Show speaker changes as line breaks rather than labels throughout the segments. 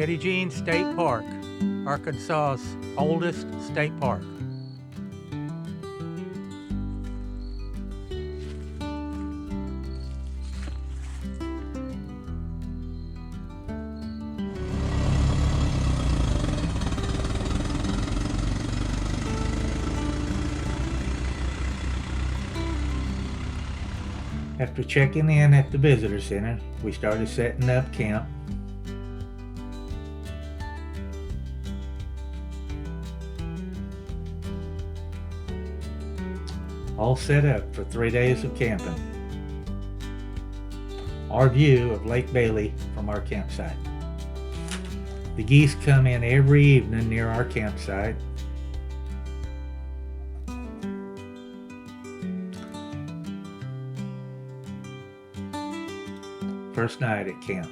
Petit State Park, Arkansas's oldest state park.
After checking in at the visitor center, we started setting up camp. All set up for 3 days of camping. Our view of Lake Bailey from our campsite. The geese come in every evening near our campsite. First night at camp.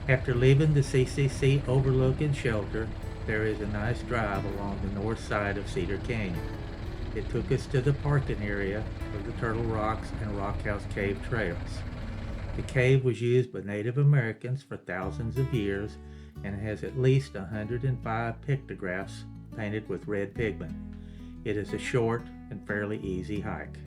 After leaving the CCC overlooking shelter, there is a nice drive along the north side of Cedar Canyon. It took us to the parking area of the Turtle Rocks and Rockhouse Cave trails. The cave was used by Native Americans for thousands of years and has at least 105 pictographs painted with red pigment. It is a short and fairly easy hike.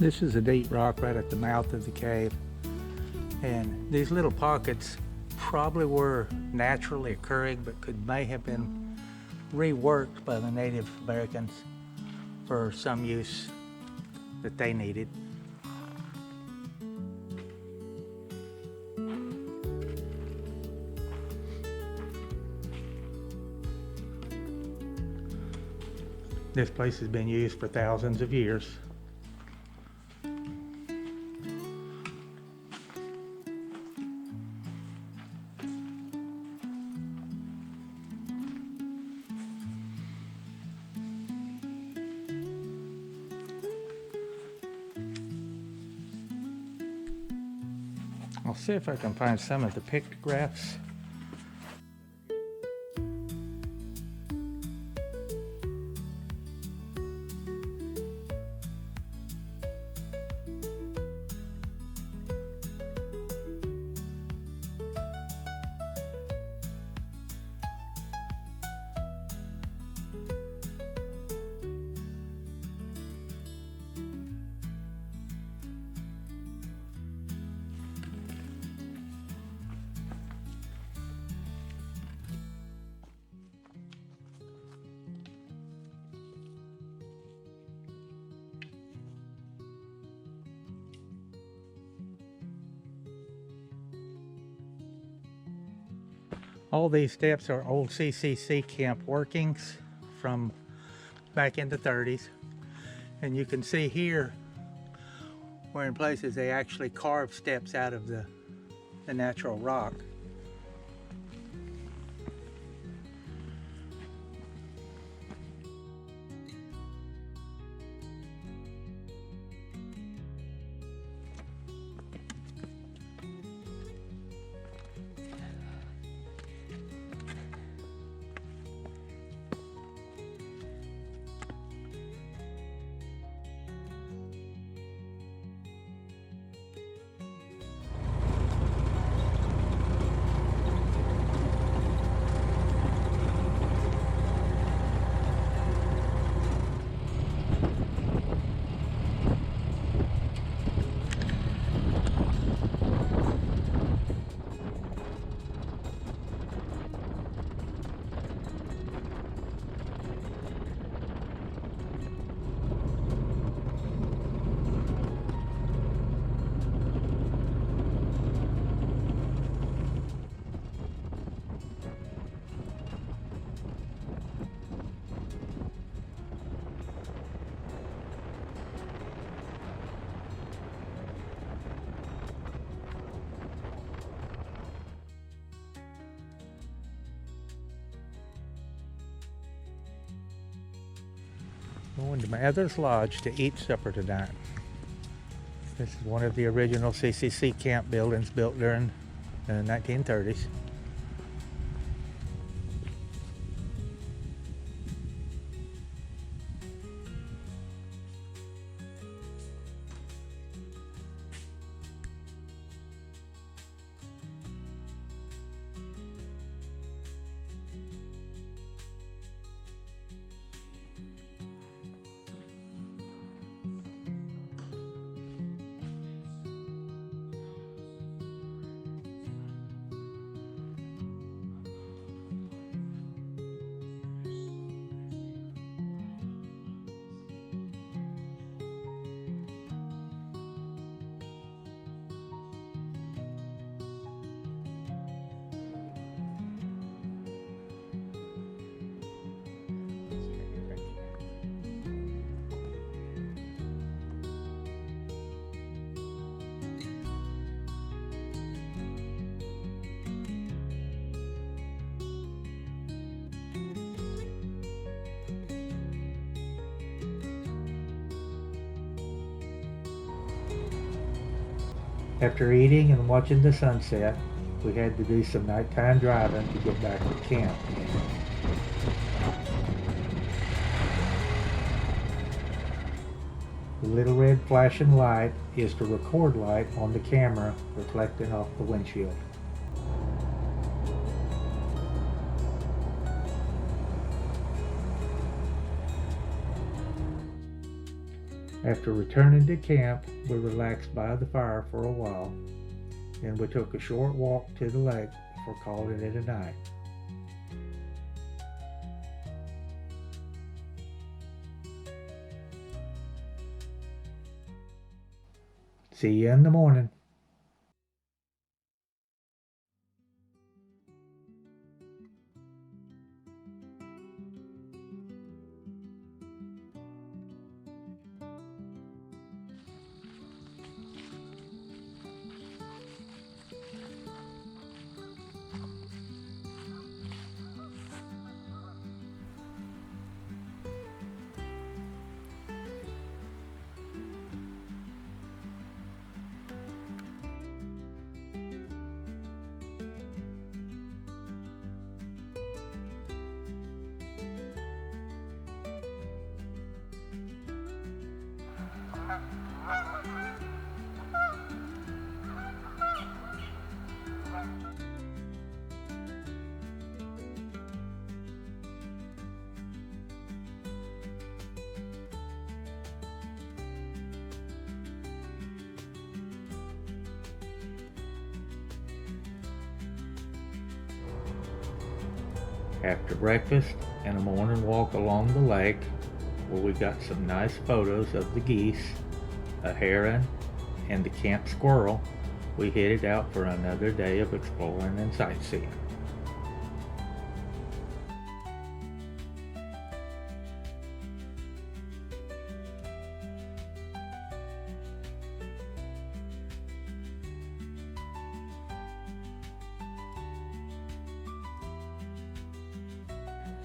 This is a deep rock right at the mouth of the cave, and these little pockets probably were naturally occurring but may have been reworked by the Native Americans for some use that they needed. This place has been used for thousands of years. I'll see if I can find some of the pictographs. All these steps are old CCC camp workings from back in the 30s. And you can see here where in places they actually carved steps out of the natural rock. Going to my other's lodge to eat supper tonight. This is one of the original CCC camp buildings built during the 1930s. After eating and watching the sunset, we had to do some nighttime driving to get back to camp. The little red flashing light is the record light on the camera reflecting off the windshield.
After returning to camp, we relaxed by the fire for a while. Then we took a short walk to the lake before calling it a night. See you in the morning. After breakfast and a morning walk along the lake, where we got some nice photos of the geese, a heron, and the camp squirrel, we headed out for another day of exploring and sightseeing.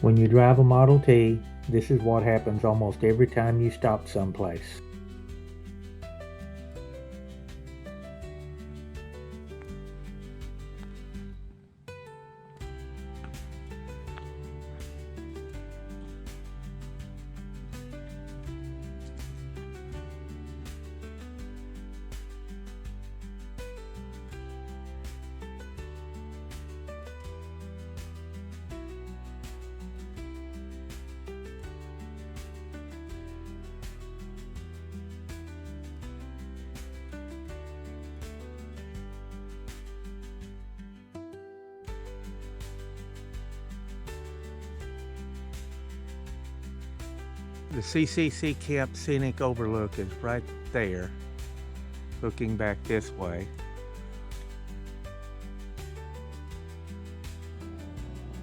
When you drive a Model T, this is what happens almost every time you stop someplace.
The CCC Camp Scenic Overlook is right there, looking back this way.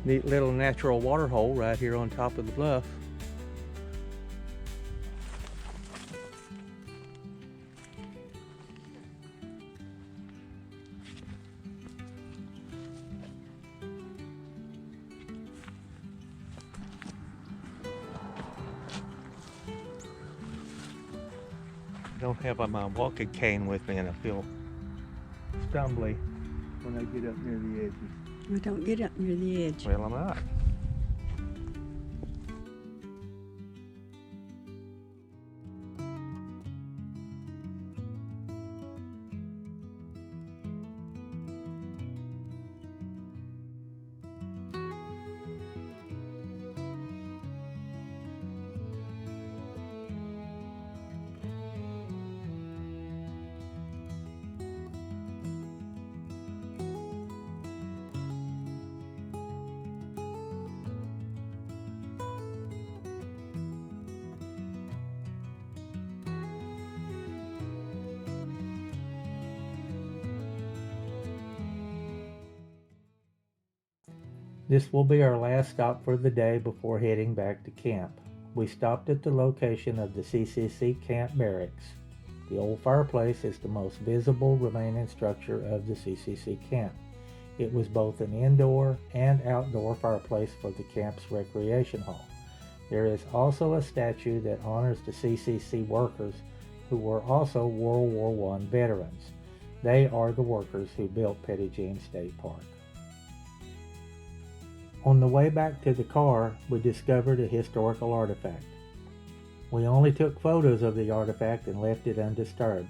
Neat little natural water hole right here on top of the bluff. I don't have my walking cane with me and I feel stumbly when I get up near the edges.
Well, don't get up near the edge.
Well, I'm not.
This will be our last stop for the day before heading back to camp. We stopped at the location of the CCC camp barracks. The old fireplace is the most visible remaining structure of the CCC camp. It was both an indoor and outdoor fireplace for the camp's recreation hall. There is also a statue that honors the CCC workers who were also World War I veterans. They are the workers who built Petit State Park. On the way back to the car, we discovered a historical artifact. We only took photos of the artifact and left it undisturbed.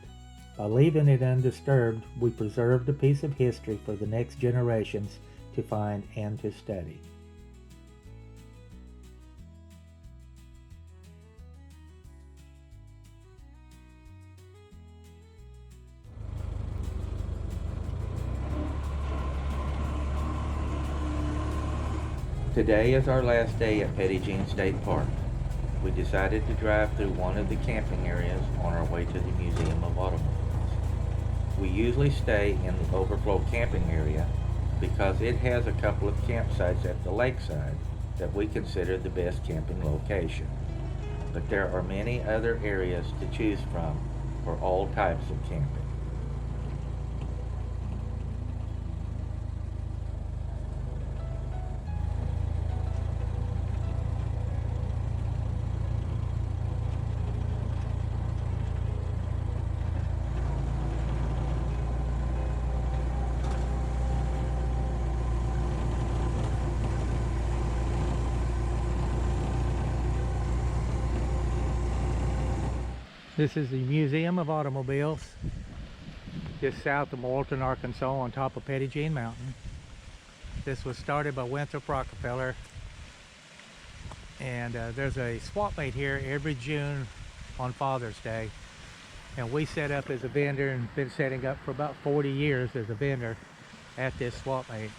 By leaving it undisturbed, we preserved a piece of history for the next generations to find and to study. Today is our last day at Petit State Park. We decided to drive through one of the camping areas on our way to the Museum of Automobiles. We usually stay in the overflow camping area because it has a couple of campsites at the lakeside that we consider the best camping location. But there are many other areas to choose from for all types of camping.
This is the Museum of Automobiles, just south of Moulton, Arkansas, on top of Petit Jean Mountain. This was started by Winthrop Rockefeller, and there's a swap meet here every June on Father's Day. And we set up as a vendor and been setting up for about 40 years as a vendor at this swap meet.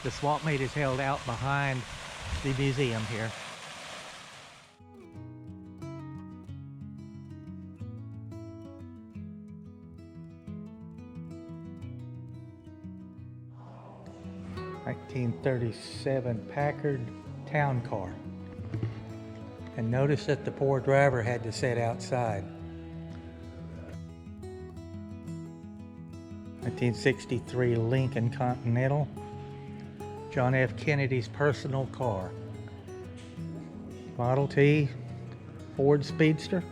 The swap meet is held out behind the museum here. (1937) Packard town car. And notice that the poor driver had to sit outside. 1963 Lincoln Continental. John F. Kennedy's personal car. Model T Ford Speedster.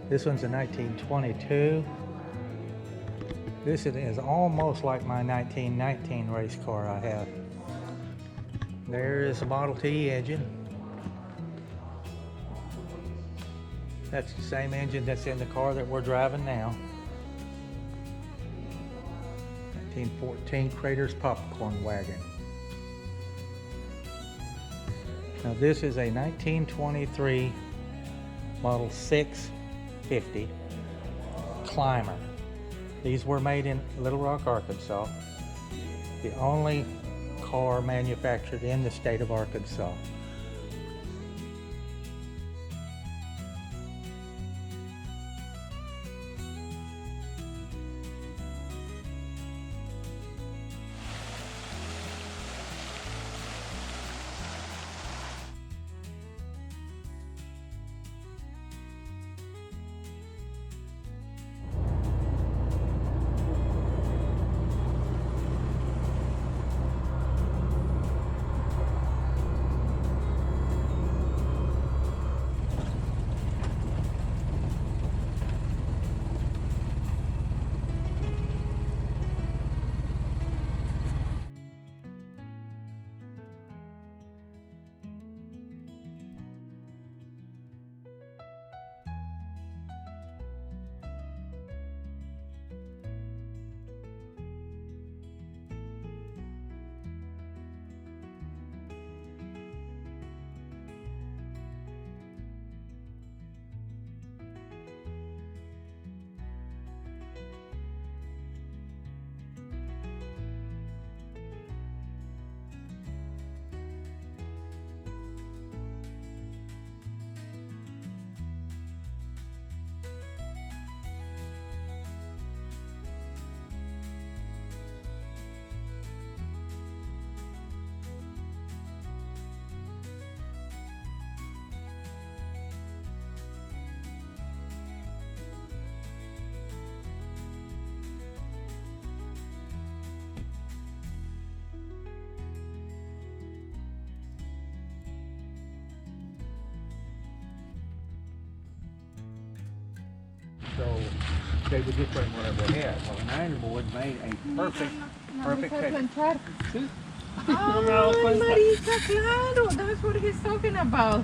This one's a 1922. This is almost like my 1919 race car I have. There is a Model T engine. That's the same engine that's in the car that we're driving now. 1914 Crater's popcorn wagon. Now this is a 1923 Model 650 Climber. These were made in Little Rock, Arkansas. The only car manufactured in the state of Arkansas. So they would just bring whatever they had. Well, an iron board made a perfect table. Sí.
Ay, marica, claro. That's what he's talking about.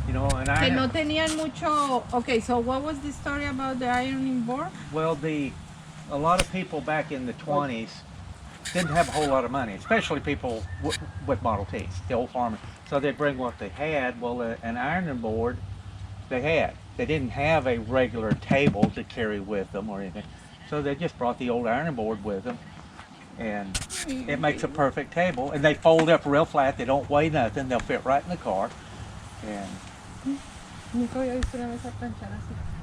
You know, an
Que
iron.
no tenían mucho. Okay, so what was the story about the ironing board?
Well, a lot of people back in the 20s didn't have a whole lot of money, especially people with Model Ts, the old farmers. So they'd bring what they had. Well, an ironing board they had. They didn't have a regular table to carry with them or anything. So they just brought the old ironing board with them. And it makes a perfect table. And they fold up real flat. They don't weigh nothing. They'll fit right in the car. And
Nunca había visto una mesa tan chara así.